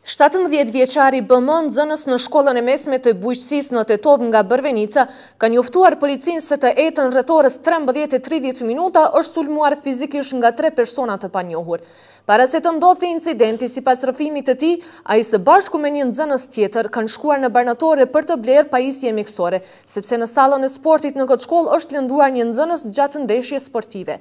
17 vjeçari BM, nxënës në shkollën e mesme të bujqësisë në Tetov nga Bërvenica, ka njoftuar policinë se të etën rreth orës 13:30 minuta është sulmuar fizikisht nga 3 persona të panjohur. Para se të ndodhte incidenti, sipas rrëfimit të tij, ai së bashku me një nxënës tjetër kanë shkuar në banatore për të blerë pajisje mjekësore, sepse në sallën e sportit në këtë shkollë është lënduar një nxënës gjatë ndeshjes sportive.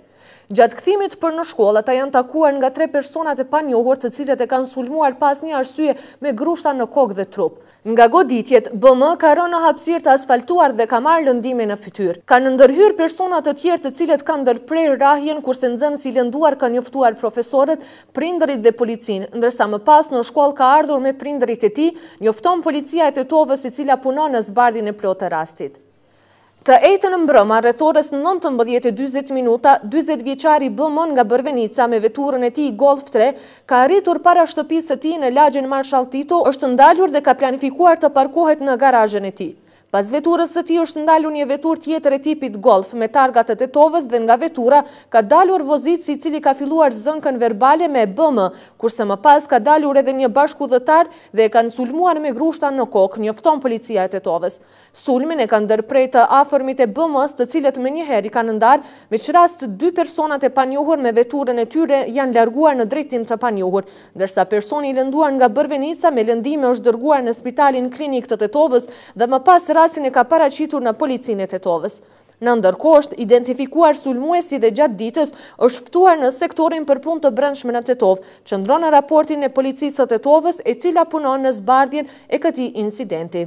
Gjatë kthimit për në shkollë, ata janë takuar nga 3 personat e panjohur, të cilët e kanë sulmuar pas një arsye me grushta në kokë dhe trup. Nga goditjet, BM ka rënë në hapësirë të asfaltuar dhe ka marrë lëndime në fytyrë. Kanë ndërhyrë persona të tjerë të cilët kanë ndërprerë rrahjen, kurse nxënësi i lënduar ka njoftuar profesorët, prindërit dhe policinë, ndërsa më pas në shkollë ka ardhur me prindërit e tij, njofton policia e Tetovës, e cila punon në zbardhjen e plotë të rastit. Të ejtën mbrëma, rreth orës 19:40 minuta, 40 vjeçari BM nga Bërvenica me veturën e tij Golf 3 ka arritur para shtëpisë së tij në lagjen Marshall Tito, është ndalur dhe ka planifikuar të parkohet në garazhin e tij. Pas veturës së tij është ndalur një veturë tjetër e tipit Golf me targa të Tetovës dhe nga vetura ka dalur vozitësi i cili ka filluar zënkën verbale me BM, kurse më pas ka dalur edhe një bashkëudhëtar dhe e kanë sulmuar me grushta në kokë, njofton policia e Tetovës. Sulmin e kanë ndërprer të afërmit e BM-s, të cilët menjëherë i kanë ndarë, meqenëse 2 personat e panjohur me veturën e tyre janë larguar në drejtim të panjohur, ndërsa personi i lënduar nga Bërvenica me lëndime është dërguar në spitalin klinik të Tetovës dhe më pas rasin e ka paraqitur në policinë e Tetovës. Në ndërkohë është identifikuar sulmuesi dhe gjatë ditës është ftuar në sektorin për punë të brendshme në Tetovë, qëndron në raportin e policisë së Tetovës, e cila punon në zbardhjen e këtij incidenti.